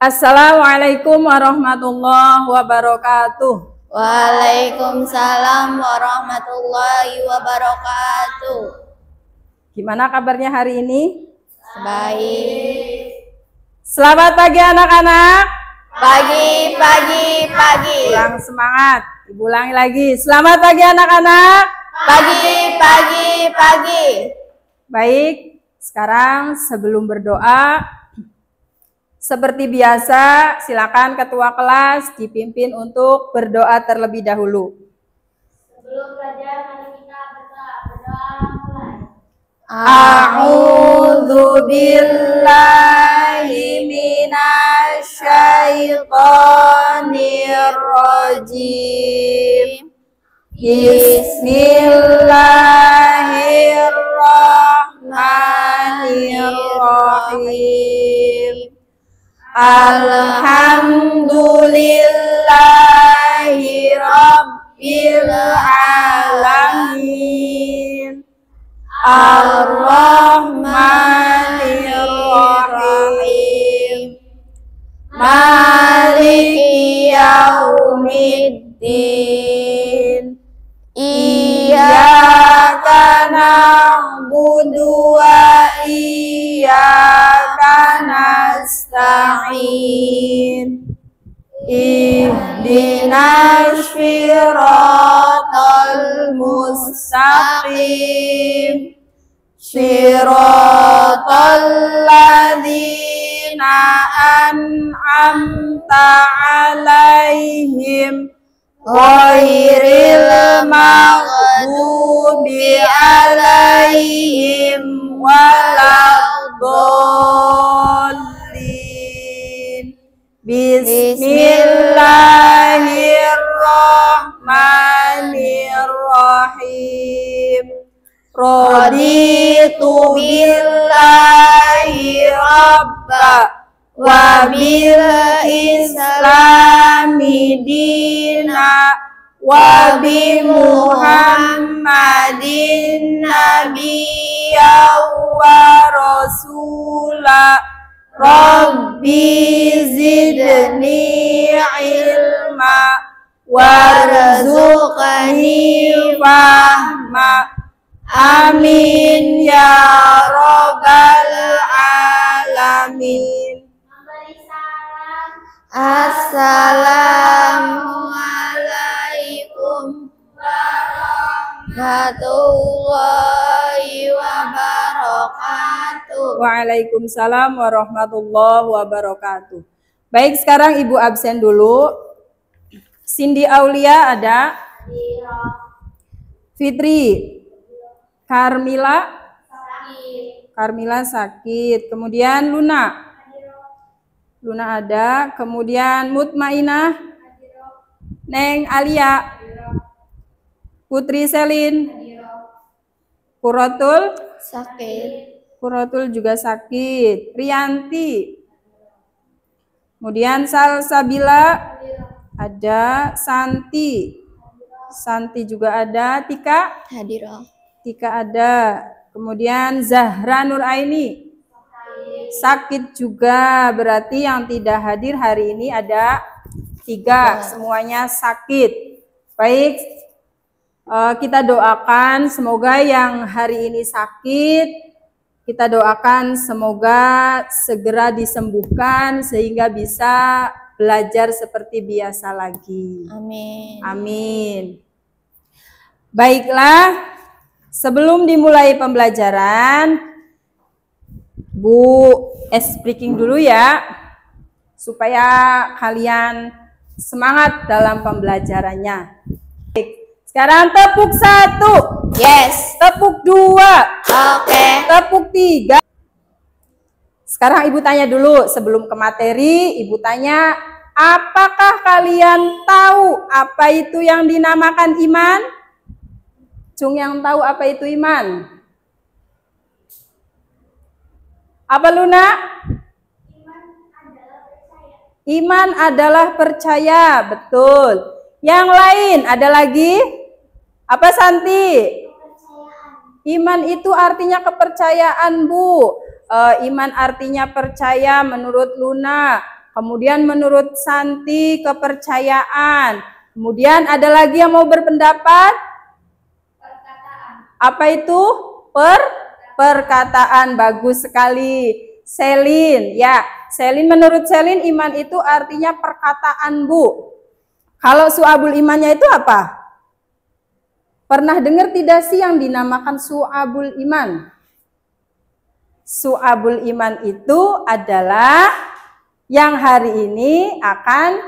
Assalamualaikum warahmatullahi wabarakatuh. Waalaikumsalam warahmatullahi wabarakatuh. Gimana kabarnya hari ini? Baik. Selamat pagi anak-anak. Pagi. Kurang semangat. Ibu ulangi lagi. Selamat pagi anak-anak. Pagi. Baik, sekarang sebelum berdoa, seperti biasa, silakan ketua kelas dipimpin untuk berdoa terlebih dahulu. Sebelum belajar, mari kita berdoa mulai. A'udzu billahi minasyaitonir rajim. Bismillahirrahmanirrahim. Alhamdulillahi rabbil alamin. Ar-Rahmanir-Rahim. Maliki yaumiddin. Iyyaka na'budu wa iyyaka nasta'in. Ihdinas siratal mustaqim. Siratal ladzina an'amta 'alaihim ghairil maghdubi 'alaihim waladdallin. Bismillahirrahmanirrahim. Raditu billahi rabba wa bil islami dina wa bi Muhammadin nabiyya wa rasula. Rabbi zidni ilma warzuqni fahma. Amin ya robbal alamin. Assalamualaikum warahmatullahi wabarakatuh. Waalaikumsalam warahmatullahi wabarakatuh. Baik, sekarang Ibu absen dulu. Cindy Aulia ada? Fitri. Karmila sakit. Kemudian Luna ada. Kemudian Mutmainah, Neng Alia, Putri Selin, Kuratul juga sakit. Rianti. Kemudian Salsabila ada. Santi juga ada. Tika ada. Kemudian Zahra Nuraini sakit juga, berarti yang tidak hadir hari ini ada 3, semuanya sakit. Baik, kita doakan semoga yang hari ini sakit, kita doakan semoga segera disembuhkan sehingga bisa belajar seperti biasa lagi. Amin. Baiklah, sebelum dimulai pembelajaran, Bu speaking dulu ya, supaya kalian semangat dalam pembelajarannya. Sekarang tepuk 1. Yes. Tepuk 2. Oke. Tepuk 3. Sekarang Ibu tanya dulu, sebelum ke materi, Ibu tanya, apakah kalian tahu apa itu yang dinamakan iman? Cung yang tahu apa itu iman? Apa Luna? Iman adalah percaya, betul. Yang lain ada lagi? Apa Santi? Iman itu artinya kepercayaan, Bu. Iman artinya percaya menurut Luna. Kemudian menurut Santi kepercayaan. Kemudian ada lagi yang mau berpendapat? Perkataan. Apa itu? Perkataan. Bagus sekali. Selin, ya. Selin, menurut Selin iman itu artinya perkataan, Bu. Kalau su'abul imannya itu apa? Pernah dengar tidak sih yang dinamakan su'abul iman? Su'abul iman itu adalah yang hari ini akan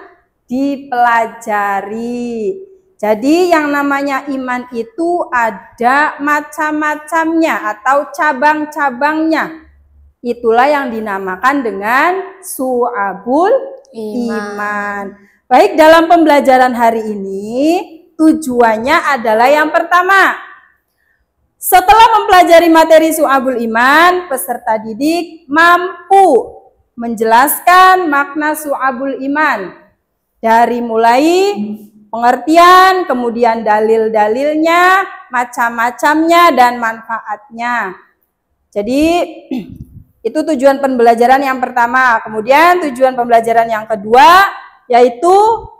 dipelajari. Jadi yang namanya iman itu ada macam-macamnya atau cabang-cabangnya. Itulah yang dinamakan dengan su'abul iman. Baik, dalam pembelajaran hari ini tujuannya adalah yang pertama. Setelah mempelajari materi su'abul iman, peserta didik mampu menjelaskan makna su'abul iman. Dari mulai pengertian, kemudian dalil-dalilnya, macam-macamnya, dan manfaatnya. Jadi itu tujuan pembelajaran yang pertama. Kemudian tujuan pembelajaran yang kedua yaitu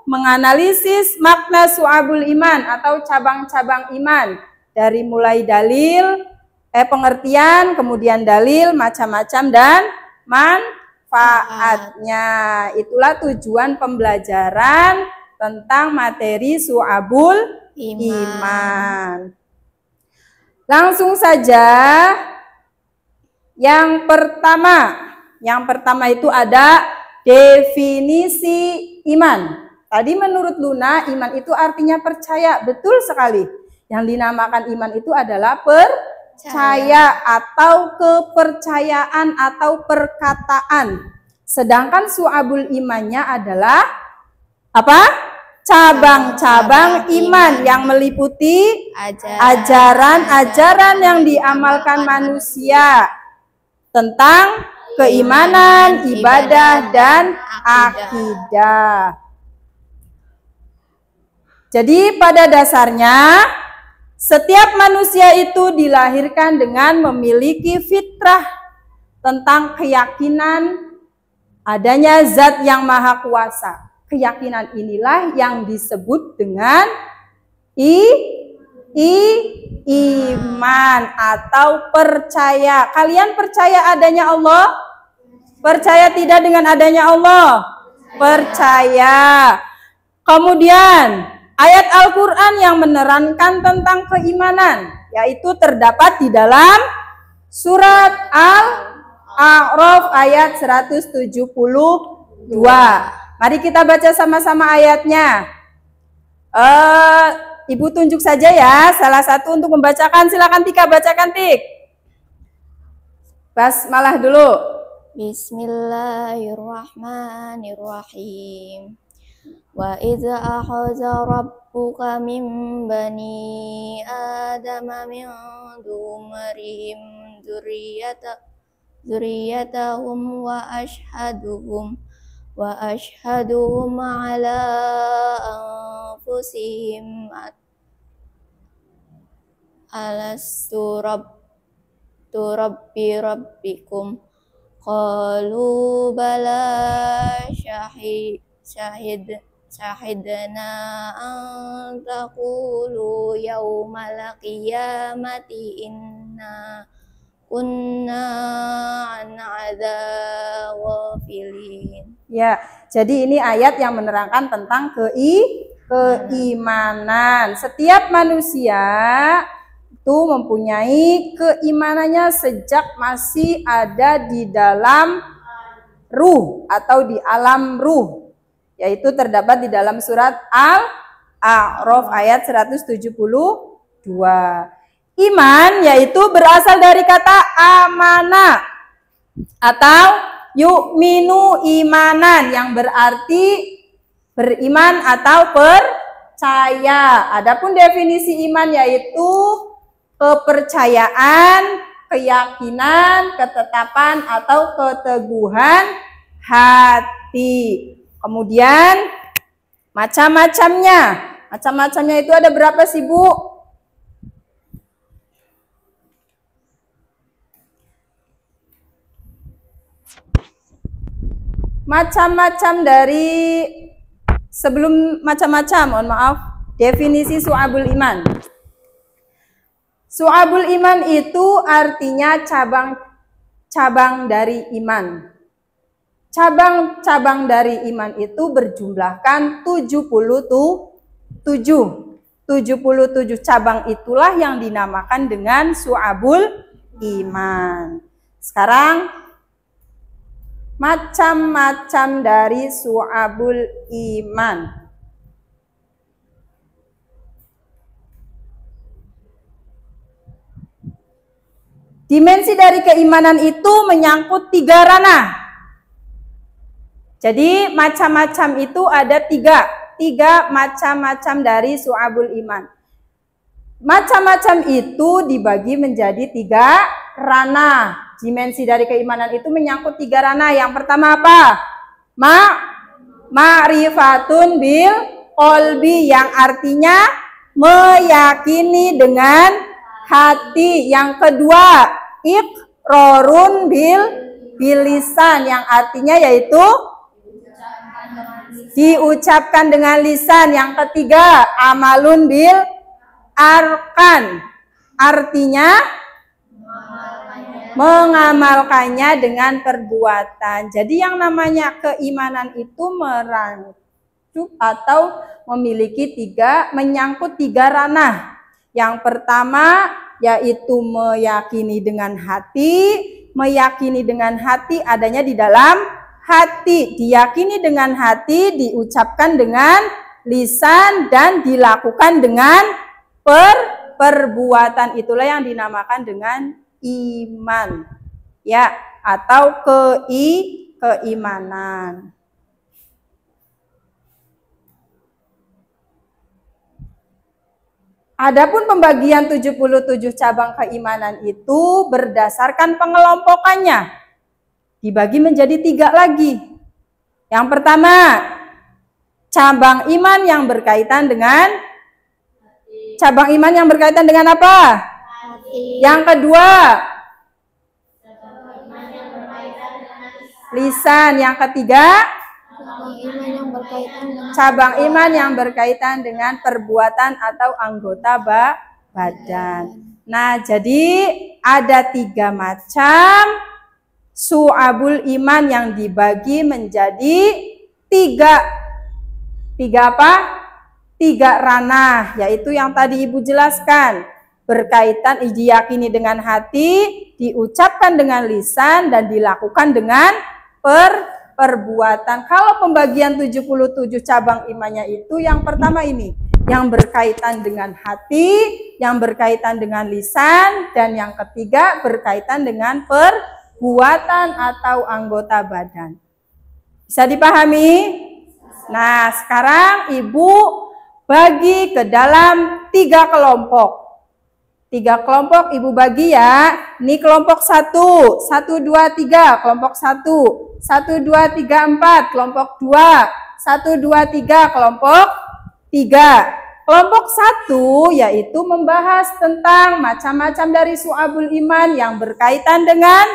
menganalisis makna su'abul iman atau cabang-cabang iman. Dari mulai dalil, pengertian, kemudian dalil, macam-macam, dan manfaatnya. Itulah tujuan pembelajaran tentang materi su'abul iman. Langsung saja. Yang pertama itu ada definisi iman. Tadi menurut Luna, iman itu artinya percaya. Betul sekali. Yang dinamakan iman itu adalah percaya atau kepercayaan atau perkataan. Sedangkan su'abul imannya adalah apa? Cabang-cabang iman yang meliputi ajaran-ajaran yang diamalkan manusia tentang keimanan, ibadah, dan akidah. Jadi pada dasarnya setiap manusia itu dilahirkan dengan memiliki fitrah tentang keyakinan adanya zat yang maha kuasa. Keyakinan inilah yang disebut dengan iman atau percaya. Kalian percaya adanya Allah? Percaya tidak dengan adanya Allah? Percaya. Kemudian ayat Al-Quran yang menerangkan tentang keimanan, yaitu terdapat di dalam surat Al-A'raf ayat 172. Mari kita baca sama-sama ayatnya. Ibu tunjuk saja ya, salah satu untuk membacakan. Silakan Tika, bacakan Tik. Basmalah dulu. Bismillahirrahmanirrahim. Wa idza akhadha rabbuka min bani adama min dumarihim dzurriyyatahum wa ashhaduhum ala anfusihim alastu rabbikum qalu bala syahidna an taqulu yawmal qiyamati inna kunna an adza ghafilin. Ya, jadi ini ayat yang menerangkan tentang keimanan. Setiap manusia itu mempunyai keimanannya sejak masih ada di dalam ruh atau di alam ruh, yaitu terdapat di dalam surat Al-A'raf ayat 172. Iman yaitu berasal dari kata amana atau yu'minu imanan yang berarti beriman atau percaya. Adapun definisi iman yaitu kepercayaan, keyakinan, ketetapan atau keteguhan hati. Kemudian macam-macamnya. Macam-macamnya itu ada berapa sih, Bu? macam-macam dari sebelum macam-macam, mohon maaf, definisi su'abul iman. Su'abul iman itu artinya cabang-cabang dari iman. Cabang-cabang dari iman itu berjumlahkan 77 cabang, itulah yang dinamakan dengan su'abul iman. Sekarang macam-macam dari su'abul iman. Dimensi dari keimanan itu menyangkut 3 ranah. Jadi macam-macam itu ada tiga macam-macam dari su'abul iman. Macam-macam itu dibagi menjadi 3 ranah. Dimensi dari keimanan itu menyangkut 3 ranah. Yang pertama apa? Ma'rifatun bil qalbi, yang artinya meyakini dengan hati. Yang kedua, iqrarun bil lisan, yang artinya yaitu diucapkan dengan lisan. Yang ketiga, amalun bil arkan, artinya mengamalkannya dengan perbuatan. Jadi yang namanya keimanan itu merancup atau memiliki menyangkut 3 ranah. Yang pertama yaitu meyakini dengan hati. Meyakini dengan hati adanya di dalam hati, diyakini dengan hati, diucapkan dengan lisan, dan dilakukan dengan perbuatan. Itulah yang dinamakan dengan iman, ya, atau keimanan. Adapun pembagian 77 cabang keimanan itu berdasarkan pengelompokannya. Dibagi menjadi 3 lagi. Yang pertama, cabang iman yang berkaitan dengan apa? Hati. Yang kedua, lisan. Yang ketiga, cabang iman yang berkaitan dengan perbuatan atau anggota badan. Nah, jadi ada 3 macam su'abul iman yang dibagi menjadi 3 apa? 3 ranah, yaitu yang tadi Ibu jelaskan. Berkaitan, diyakini dengan hati, diucapkan dengan lisan, dan dilakukan dengan perbuatan. Kalau pembagian 77 cabang imannya itu yang pertama ini, yang berkaitan dengan hati, yang berkaitan dengan lisan, dan yang ketiga berkaitan dengan perbuatan atau anggota badan. Bisa dipahami? Nah, sekarang Ibu bagi ke dalam 3 kelompok. 3 kelompok Ibu bagi ya. Ini kelompok 1, 1, 2, 3, kelompok 1, 1, 2, 3, 4, kelompok 2, 1, 2, 3, kelompok 3. Kelompok 1 yaitu membahas tentang macam-macam dari su'abul iman yang berkaitan dengan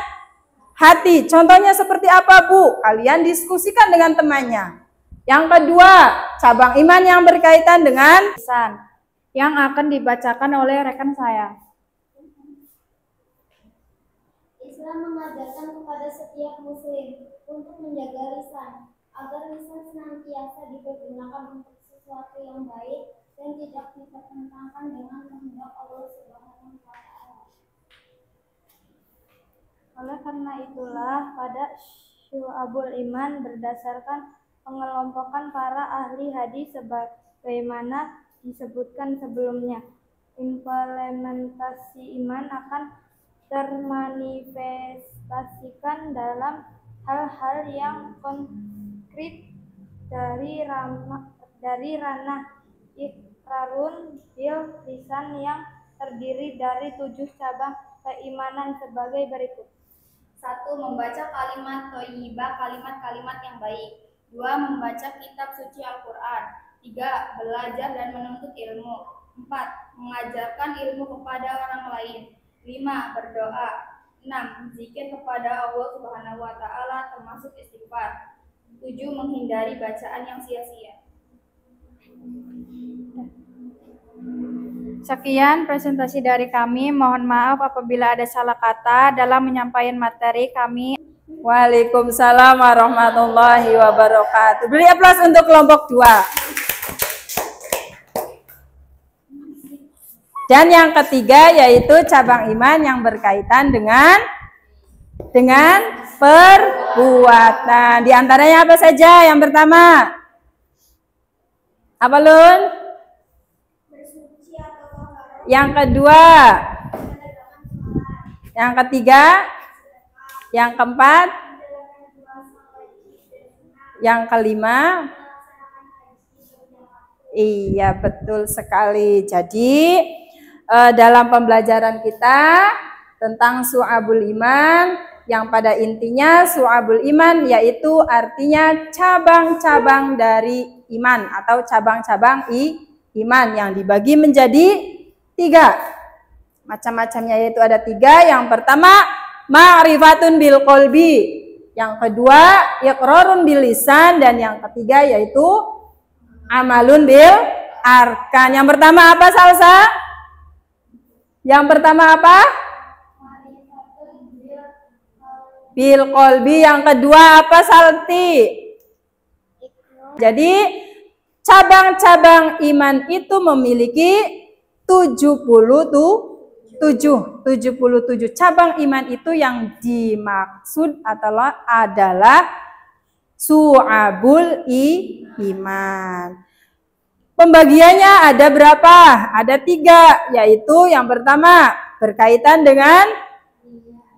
hati. Contohnya seperti apa, Bu? Kalian diskusikan dengan temannya. Yang kedua, cabang iman yang berkaitan dengan lisan, yang akan dibacakan oleh rekan saya. Islam mengajarkan kepada setiap muslim untuk menjaga lisan, agar lisan senantiasa dipergunakan untuk sesuatu yang baik dan tidak dipertentangkan dengan kehendak Allah Subhanahu wa Ta'ala. Oleh karena itulah, pada syu'abul iman berdasarkan pengelompokan para ahli hadis sebagaimana disebutkan sebelumnya, implementasi iman akan termanifestasikan dalam hal-hal yang konkret dari ranah iqrarun bil lisan yang terdiri dari 7 cabang keimanan sebagai berikut. 1. Membaca kalimat thayyibah, kalimat-kalimat yang baik. 2. Membaca kitab suci Al-Quran. 3. Belajar dan menuntut ilmu. 4. Mengajarkan ilmu kepada orang lain. 5. Berdoa. 6. Zikir kepada Allah Subhanahu wa Ta'ala termasuk istighfar. 7. Menghindari bacaan yang sia-sia. Sekian presentasi dari kami. Mohon maaf apabila ada salah kata dalam menyampaikan materi kami. Waalaikumsalam warahmatullahi wabarakatuh. Beri aplaus untuk kelompok 2. Dan yang ketiga yaitu cabang iman yang berkaitan dengan perbuatan. Di antaranya apa saja? Yang pertama, apa Lun? Yang kedua, yang ketiga, yang keempat, yang kelima. Iya, betul sekali. Jadi dalam pembelajaran kita tentang Syu'abul Iman, yang pada intinya Syu'abul Iman yaitu artinya cabang-cabang dari iman atau cabang-cabang iman yang dibagi menjadi 3. Macam-macamnya yaitu ada 3. Yang pertama, ma'rifatun bil qalbi. Yang kedua, iqrarun bil lisan, dan yang ketiga yaitu amalun bil arkan. Yang pertama apa, Salsa? Yang pertama apa? Bil qalbi. Yang kedua apa, Salti? Jadi cabang-cabang iman itu memiliki 77 cabang iman. Itu yang dimaksud adalah Syu'abul Iman. Pembagiannya ada berapa? Ada 3, yaitu yang pertama berkaitan dengan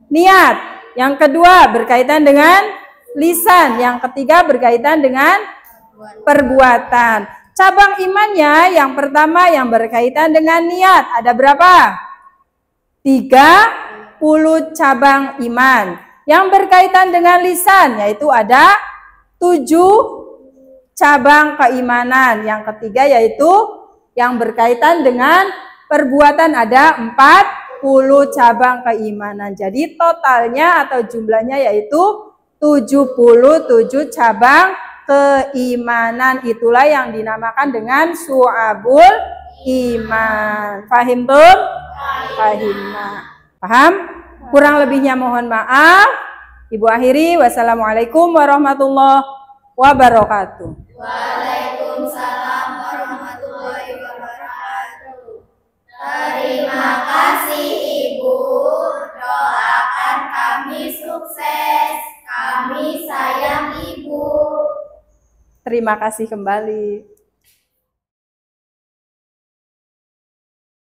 niat, yang kedua berkaitan dengan lisan, yang ketiga berkaitan dengan perbuatan. Cabang imannya yang pertama yang berkaitan dengan niat ada berapa? 30 cabang iman. Yang berkaitan dengan lisan yaitu ada 7 cabang keimanan. Yang ketiga yaitu yang berkaitan dengan perbuatan ada 40 cabang keimanan. Jadi totalnya atau jumlahnya yaitu 77 cabang keimanan. Itulah yang dinamakan dengan Syu'abul Iman. Fahim tum? Paham? Kurang lebihnya mohon maaf. Ibu akhiri. Wassalamualaikum warahmatullahi wabarakatuh. Waalaikumsalam warahmatullahi wabarakatuh. Terima kasih Ibu. Doakan kami sukses. Kami sayang Ibu. Terima kasih kembali.